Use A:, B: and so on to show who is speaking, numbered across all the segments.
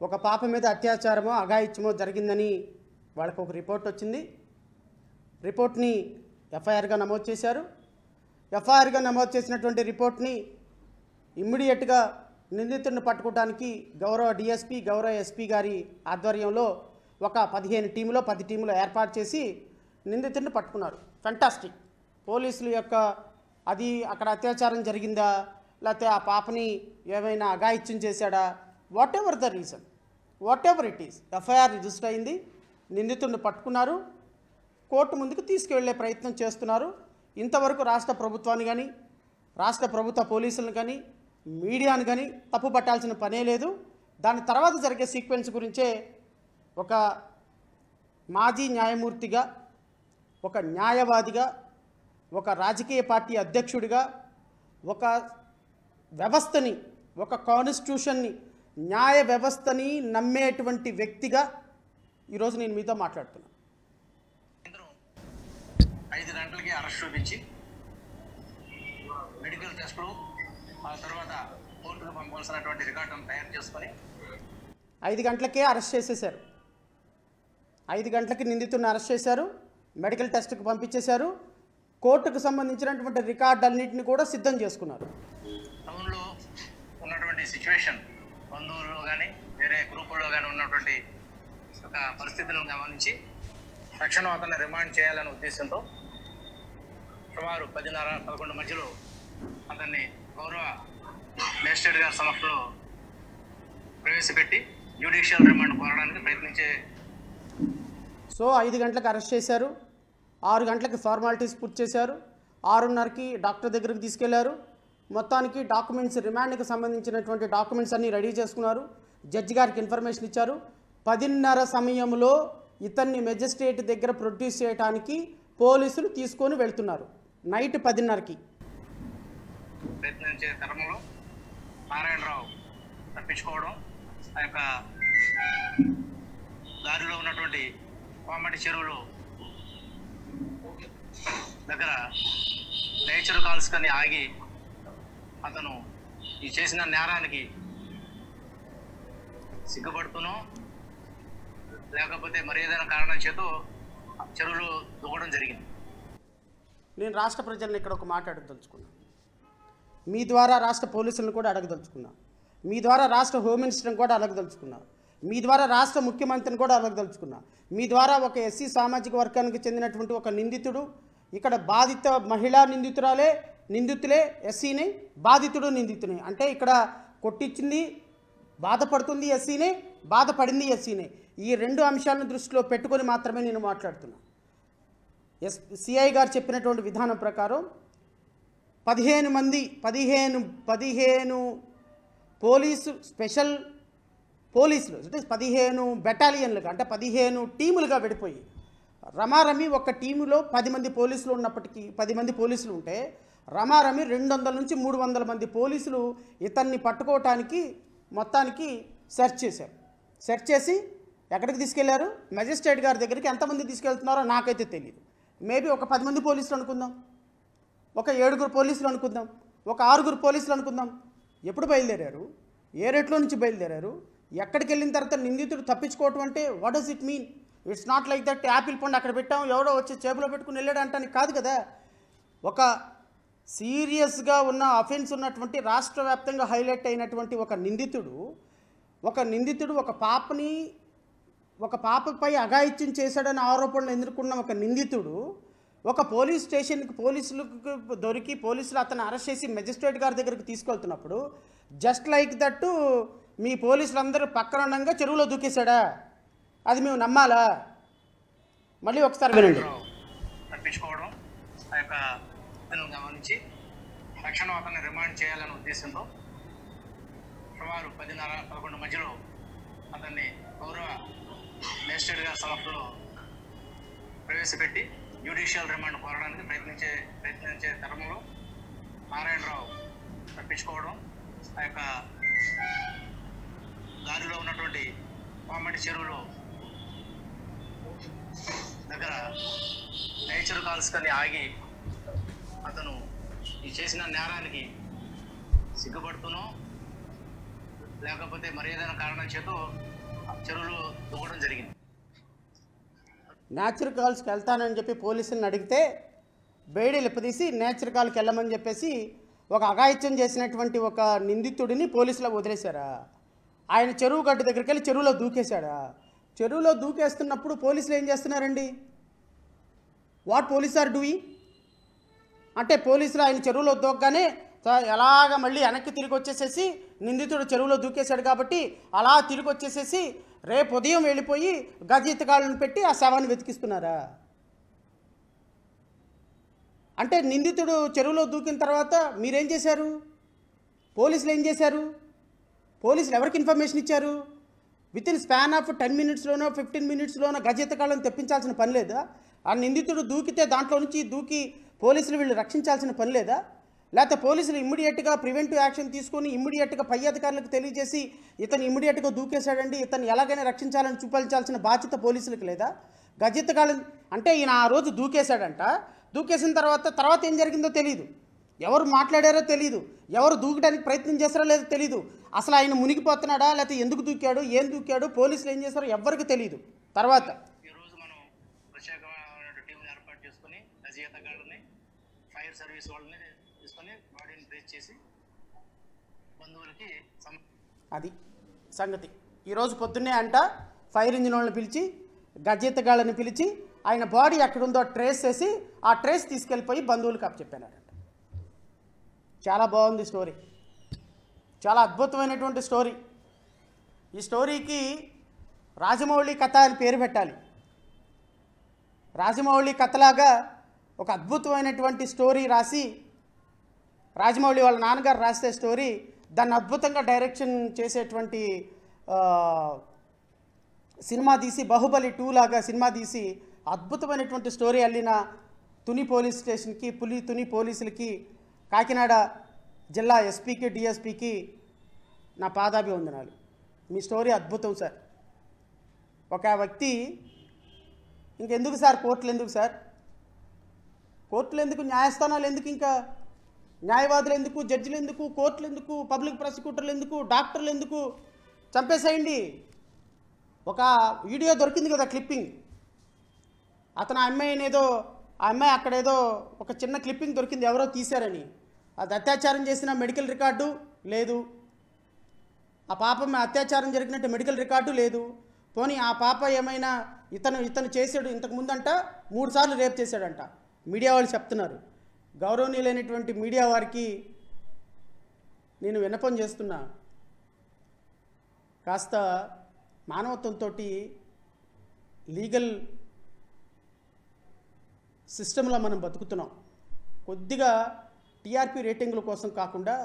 A: ఒక పాప మీద అత్యాచారమో అఘాయిత్యమో జరిగిందని వాళ్ళకు ఒక రిపోర్ట్ వచ్చింది. రిపోర్ట్ని ఎఫ్ఐఆర్గా నమోదు చేశారు. ఎఫ్ఐఆర్గా నమోదు చేసినటువంటి రిపోర్ట్ని ఇమ్మీడియట్గా నిందితుడిని పట్టుకోవడానికి గౌరవ డిఎస్పీ గౌరవ ఎస్పీ గారి ఆధ్వర్యంలో ఒక 15 టీములో 10 టీములు ఏర్పాటు చేసి నిందితుడిని పట్టుకున్నారు. ఫెంటాస్టిక్. పోలీసుల యొక్క అది అక్కడ అత్యాచారం జరిగిందా లేకపోతే ఆ పాపని ఏమైనా అఘాయిత్యం చేశాడా, what ever the reason, what ever it is, FIR register అయింది. నిందితుడిని పట్టుకున్నారు. కోర్టు ముందుకు తీసుకువెళ్లే ప్రయత్నం చేస్తున్నారు. ఇంతవరకు రాష్ట్ర ప్రభుత్వాన్ని కానీ రాష్ట్ర ప్రభుత్వ పోలీసులను కానీ మీడియాను కానీ తప్పు పట్టాల్సిన పనే లేదు. దాని తర్వాత జరిగే సీక్వెన్స్ గురించే ఒక మాజీ న్యాయమూర్తిగా, ఒక న్యాయవాదిగా, ఒక రాజకీయ పార్టీ అధ్యక్షుడిగా, ఒక వ్యవస్థని, ఒక కాన్స్టిట్యూషన్ని, న్యాయ వ్యవస్థని నమ్మేటువంటి వ్యక్తిగా ఈరోజు నేను మీతో మాట్లాడుతున్నాను.
B: 5 గంటలకి అరెస్ట్ చూపించి మెడికల్ టెస్టులు ఆ తర్వాత కోర్టుకు పంపాల్సినటువంటి రికార్డును తయారు చేసుకొని
A: 5 గంటలకే అరెస్ట్ చేసేశారు. 5 గంటలకి నిందితుడిని అరెస్ట్ చేశారు, మెడికల్ టెస్ట్కి పంపించేశారు, కోర్టుకు సంబంధించినటువంటి రికార్డులన్నింటినీ కూడా సిద్ధం చేసుకున్నారు.
B: టౌన్లో ఉన్నటువంటి సిచ్యువేషన్, బంధువుల్లో కానీ వేరే గ్రూపుల్లో కానీ ఉన్నటువంటి ఒక పరిస్థితులను గమనించి తక్షణం అతన్ని రిమాండ్ చేయాలనే ఉద్దేశంతో సుమారు 10:30-11 మధ్యలో అతన్ని గౌరవ మేజిస్ట్రేట్ గారి సమక్షంలో ప్రవేశపెట్టి జ్యుడిషియల్ రిమాండ్ కోరడానికి ప్రయత్నించే.
A: సో 5 గంటలకు అరెస్ట్ చేశారు, 6 గంటలకు ఫార్మాలిటీస్ పూర్తి చేశారు, 6:30కి డాక్టర్ దగ్గరికి తీసుకెళ్లారు. మొత్తానికి డాక్యుమెంట్స్, రిమాండ్కి సంబంధించినటువంటి డాక్యుమెంట్స్ అన్నీ రెడీ చేసుకున్నారు. జడ్జి గారికి ఇన్ఫర్మేషన్ ఇచ్చారు. 10:30 సమయంలో ఇతన్ని మెజిస్ట్రేట్ దగ్గర ప్రొడ్యూస్ చేయడానికి పోలీసులు తీసుకొని వెళ్తున్నారు. నైట్ 10:30కి
B: ప్రయత్నించే తరంలో నారాయణరావు తప్పించుకోవడం, ఆ యొక్క దారిలో ఉన్నటువంటి కోమటి చెరువులు దగ్గర నేచర్ కాల్స్ కని ఆగి అతను ఈ చేసిన నేరానికి సిగ్గుపడుతూనో లేకపోతే మరి ఏదైనా కారణం చేతో చెరువులు దూకడం జరిగింది.
A: నేను రాష్ట్ర ప్రజలను ఇక్కడ ఒక మాట అడగదలుచుకున్నా, మీ ద్వారా రాష్ట్ర పోలీసులను కూడా అడగదలుచుకున్నా, మీ ద్వారా రాష్ట్ర హోమ్ మినిస్టర్ని కూడా అడగదలుచుకున్నా, మీ ద్వారా రాష్ట్ర ముఖ్యమంత్రిని కూడా అడగదలుచుకున్నా, మీ ద్వారా ఒక ఎస్సీ సామాజిక వర్గానికి చెందినటువంటి ఒక నిందితుడు, ఇక్కడ బాధిత మహిళా నిందితులే ఎస్సీని, బాధితుడు నిందితుని, అంటే ఇక్కడ కొట్టించింది బాధపడుతుంది ఎస్సీనే, బాధపడింది ఎస్సీనే. ఈ 2 అంశాలను దృష్టిలో పెట్టుకొని మాత్రమే నేను మాట్లాడుతున్నా. సిఐ గారు చెప్పినటువంటి విధానం ప్రకారం 15 పోలీసు స్పెషల్ పోలీసులు అంటే 15 బెటాలియన్లుగా అంటే 15 టీములుగా విడిపోయి రమారమి ఒక టీములో 10 మంది పోలీసులు ఉన్నప్పటికీ 10 మంది పోలీసులు ఉంటే రమారమి 200 నుంచి 300 మంది పోలీసులు ఇతన్ని పట్టుకోవటానికి మొత్తానికి సెర్చ్ చేశారు. సెర్చ్ చేసి ఎక్కడికి తీసుకెళ్లారు? మెజిస్ట్రేట్ గారి దగ్గరికి. ఎంతమంది తీసుకెళ్తున్నారో నాకైతే తెలియదు. మేబీ ఒక 10 మంది పోలీసులు అనుకుందాం, ఒక 7 పోలీసులు అనుకుందాం, ఒక 6 పోలీసులు అనుకుందాం. ఎప్పుడు బయలుదేరారు? ఏ రేట్లో నుంచి బయలుదేరారు? ఎక్కడికి వెళ్ళిన తర్వాత నిందితుడు తప్పించుకోవటం అంటే what does it mean? It's not like that Apple పండు అక్కడ పెట్టాం ఎవడో వచ్చి చేపలో పెట్టుకుని వెళ్ళాడు అంటానికి కాదు కదా. ఒక సీరియస్గా ఉన్న అఫెన్స్ ఉన్నటువంటి రాష్ట్ర వ్యాప్తంగా హైలైట్ అయినటువంటి ఒక నిందితుడు ఒక పాపపై అఘాయిత్యం చేశాడని ఆరోపణలు ఎదుర్కొన్న ఒక నిందితుడు ఒక పోలీస్ స్టేషన్కి పోలీసులకు దొరికి పోలీసులు అతను అరెస్ట్ చేసి మెజిస్ట్రేట్ గారి దగ్గరికి తీసుకెళ్తున్నప్పుడు జస్ట్ లైక్ దట్టు మీ పోలీసులందరూ పక్కన ఉండగా చెరువులో దూకేశాడా? అది మేము నమ్మాలా? మళ్ళీ ఒకసారి వినండి.
B: తప్పించుకోవడం, ఆ యొక్క గమనించి తక్షణం అతన్ని రిమాండ్ చేయాలనే ఉద్దేశంతో సుమారు 10:30-11 మధ్యలో అతన్ని గౌరవ మేజిస్ట్రేట్ గారి సమక్షంలో ప్రవేశపెట్టి జ్యుడిషియల్ రిమాండ్ కోరడానికి ప్రయత్నించే తరంలో నారాయణరావు తప్పించుకోవడం, ఆ యొక్క దారిలో ఉన్నటువంటి కోమటి చెరువులు దగ్గర నేచర్ కాల్స్ కని ఆగి అతను ఈ చేసిన నేరానికి సిగ్గుపడుతూనో లేకపోతే మరి ఏదైనా కారణం చేతో చెరువులో దూకడం జరిగింది.
A: నేచర్ కాల్స్కి వెళ్తానని చెప్పి పోలీసులను అడిగితే బేడీ లిప్పదీసి నేచర్ కాల్కి వెళ్ళమని చెప్పేసి ఒక అఘాయిత్యం చేసినటువంటి ఒక నిందితుడిని పోలీసులు వదిలేశారా? ఆయన చెరువు గడ్డ దగ్గరికి వెళ్ళి చెరువులో దూకేశాడా? చెరువులో దూకేస్తున్నప్పుడు పోలీసులు ఏం చేస్తున్నారండి? వాట్ పోలీస్ ఆర్ డూయింగ్ అంటే పోలీసులు ఆయన చెరువులో దూకగానే ఎలాగ మళ్ళీ వెనక్కి తిరిగి వచ్చేసేసి నిందితుడు చెరువులో దూకేశాడు కాబట్టి అలా తిరిగి వచ్చేసేసి రేపు ఉదయం వెళ్ళిపోయి గజెత్తగాళ్ళను పెట్టి ఆ శవాన్ని వెతికిస్తున్నారా? అంటే నిందితుడు చెరువులో దూకిన తర్వాత మీరేం చేశారు? పోలీసులు ఏం చేశారు? పోలీసులు ఎవరికి ఇన్ఫర్మేషన్ ఇచ్చారు? వితిన్ స్పాన్ ఆఫ్ 10 minutesలోనో 15 minutesలోనో గజెత్తగాళ్ళను తెప్పించాల్సిన పని లేదా? ఆ నిందితుడు దూకితే దాంట్లో నుంచి దూకి పోలీసులు వీళ్ళు రక్షించాల్సిన పని లేదా? లేకపోతే పోలీసులు ఇమ్మీడియట్గా ప్రివెంటివ్ యాక్షన్ తీసుకొని ఇమ్మీడియట్గా పై అధికారులకు తెలియజేసి ఇతను ఇమ్మీడియట్గా దూకేశాడండి, ఇతను ఎలాగైనా రక్షించాలని చూపించాల్సిన బాధ్యత పోలీసులకు లేదా? గజెత్తగాళ్ళని అంటే ఈయన ఆ రోజు దూకేశాడంట. దూకేసిన తర్వాత ఏం జరిగిందో తెలియదు, ఎవరు మాట్లాడారో తెలియదు, ఎవరు దూకడానికి ప్రయత్నం చేస్తారో లేదో తెలియదు. అసలు ఆయన మునిగిపోతున్నాడా లేకపోతే ఎందుకు దూకాడు, ఏం దూకాడు, పోలీసులు ఏం చేస్తారో ఎవ్వరికి తెలియదు. తర్వాత
B: ఈరోజు మనం ప్రత్యేకమైన టీంని ఏర్పాటు చేసుకుని గజెత్తగాళ్ళని ఫైర్ సర్వీస్ వాళ్ళని తీసుకొని బాడీని బ్రేక్ చేసి బంధువులకి
A: అది సంగతి. ఈరోజు పొద్దున్నే అంట ఫైర్ ఇంజిన్ వాళ్ళని పిలిచి గజెత్తగాళ్ళని పిలిచి ఆయన బాడీ ఎక్కడుందో ట్రేస్ చేసి ఆ ట్రేస్ తీసుకెళ్ళిపోయి బంధువులకు అప్పచెప్పానంట. చాలా బాగుంది స్టోరీ, చాలా అద్భుతమైనటువంటి స్టోరీ. ఈ స్టోరీకి రాజమౌళి కథ అని పేరు పెట్టాలి. రాజమౌళి కథలాగా ఒక అద్భుతమైనటువంటి స్టోరీ రాసి రాజమౌళి వాళ్ళ నాన్నగారు రాసే స్టోరీ దాన్ని అద్భుతంగా డైరెక్షన్ చేసేటువంటి సినిమా తీసి బాహుబలి 2 లాగా సినిమా తీసి అద్భుతమైనటువంటి స్టోరీ అల్లిన తుని పోలీస్ స్టేషన్కి తుని పోలీసులకి కాకినాడ జిల్లా ఎస్పీకి డిఎస్పీకి నా పాదాభివందనాలు. మీ స్టోరీ అద్భుతం సార్. ఒక వ్యక్తి ఇంకెందుకు సార్ కోర్టులు ఎందుకు సార్, కోర్టులు ఎందుకు, న్యాయస్థానాలు ఎందుకు, ఇంకా న్యాయవాదులు ఎందుకు, జడ్జిలు ఎందుకు, కోర్టులు ఎందుకు, పబ్లిక్ ప్రాసిక్యూటర్లు ఎందుకు, డాక్టర్లు ఎందుకు, చంపేసేయండి. ఒక వీడియో దొరికింది కదా క్లిప్పింగ్, అతను ఆ అమ్మాయి అక్కడేదో ఒక చిన్న క్లిప్పింగ్ దొరికింది, ఎవరో తీశారని. అది అత్యాచారం చేసిన మెడికల్ రికార్డు లేదు, ఆ పాప అత్యాచారం జరిగినట్టు మెడికల్ రికార్డు లేదు. పోనీ ఆ పాప ఏమైనా ఇతను చేసాడు, ఇంతకు ముందంట 3 సార్లు రేప్ చేశాడంట. మీడియా వాళ్ళు చెప్తున్నారు. గౌరవనీయులైనటువంటి మీడియా వారికి నేను విన్నపం చేస్తున్నా, కాస్త మానవత్వంతో లీగల్ సిస్టంలో మనం బతుకుతున్నాం. కొద్దిగా టీఆర్పీ రేటింగుల కోసం కాకుండా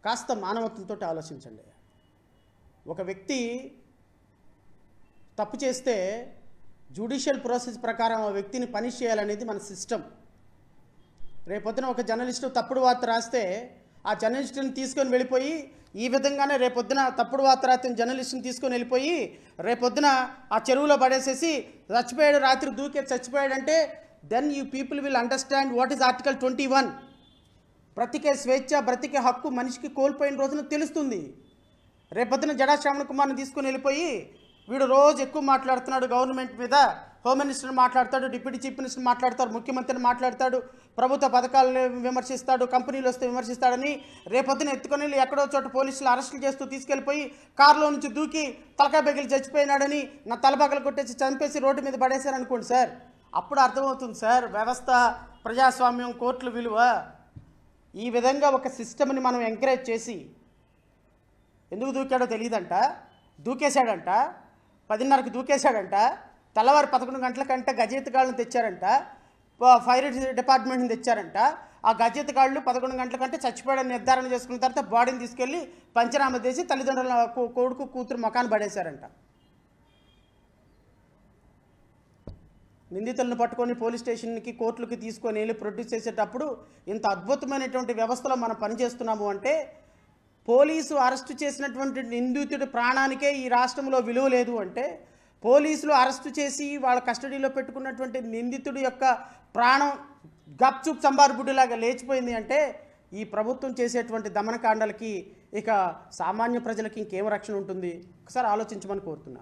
A: కాస్త మానవత్వంతో ఆలోచించండి. ఒక వ్యక్తి తప్పు చేస్తే జ్యుడిషియల్ ప్రాసెస్ ప్రకారం ఆ వ్యక్తిని పనిష్ చేయాలనేది మన సిస్టమ్. రేపొద్దున ఒక జర్నలిస్టు తప్పుడు వార్త రాస్తే ఆ జర్నలిస్టుని తీసుకొని వెళ్ళిపోయి ఈ విధంగానే రేపొద్దున తప్పుడు వార్త రాసిన జర్నలిస్టుని తీసుకొని వెళ్ళిపోయి రేపొద్దున ఆ చెరువులో పడేసేసి చచ్చిపోయాడు, రాత్రి దూకే చచ్చిపోయాడంటే then you people will understand what is article 21. బ్రతికే స్వేచ్ఛ, బ్రతికే హక్కు మనిషికి కోల్పోయిన రోజున తెలుస్తుంది. రేపొద్దున జడా శ్రావణ్ కుమార్ని తీసుకొని వెళ్ళిపోయి వీడు రోజు ఎక్కువ మాట్లాడుతున్నాడు గవర్నమెంట్ మీద, హోమ్ మినిస్టర్ని మాట్లాడతాడు, డిప్యూటీ చీఫ్ మినిస్టర్ని మాట్లాడతాడు, ముఖ్యమంత్రిని మాట్లాడతాడు, ప్రభుత్వ పథకాలను విమర్శిస్తాడు, కంపెనీలు వస్తే విమర్శిస్తాడని రేపొద్దున ఎత్తుకొని వెళ్ళి ఎక్కడో చోట పోలీసులు అరెస్టులు చేస్తూ తీసుకెళ్ళిపోయి కారులో నుంచి దూకి తలకాయ బెగిలి చచ్చిపోయినాడని నా తలబగలు కొట్టేసి చంపేసి రోడ్డు మీద పడేశారనుకోండి సార్, అప్పుడు అర్థమవుతుంది సార్ వ్యవస్థ, ప్రజాస్వామ్యం, కోర్టుల విలువ. ఈ విధంగా ఒక సిస్టమ్ని మనం ఎంకరేజ్ చేసి ఎందుకు దూకాడో తెలియదంట, దూకేశాడంట, 10:30కి దూకేశాడంట, తెల్లవారు 11 గంటలకంటే గజెత్తగాళ్ళని తెచ్చారంట, ఫైర్ డిపార్ట్మెంట్ని తెచ్చారంట. ఆ గజెత్తగాళ్ళు 11 గంటలకంటే చచ్చిపోయాడని నిర్ధారణ చేసుకున్న తర్వాత బాడీని తీసుకెళ్ళి పంచనామా చేసి తల్లిదండ్రుల కొడుకు కూతురు మకాన్ని పడేశారంట. నిందితులను పట్టుకొని పోలీస్ స్టేషన్కి కోర్టులకి తీసుకొని వెళ్ళి ప్రొడ్యూస్ చేసేటప్పుడు ఇంత అద్భుతమైనటువంటి వ్యవస్థలో మనం పనిచేస్తున్నాము అంటే పోలీసు అరెస్టు చేసినటువంటి నిందితుడి ప్రాణానికే ఈ రాష్ట్రంలో విలువ లేదు అంటే, పోలీసులు అరెస్టు చేసి వాళ్ళ కస్టడీలో పెట్టుకున్నటువంటి నిందితుడి యొక్క ప్రాణం గప్చుప్ సంబారుబుడ్డిలాగా లేచిపోయింది అంటే ఈ ప్రభుత్వం చేసేటువంటి దమనకాండలకి ఇక సామాన్య ప్రజలకి ఇంకేం రక్షణ ఉంటుంది? ఒకసారి ఆలోచించమని కోరుతున్నా.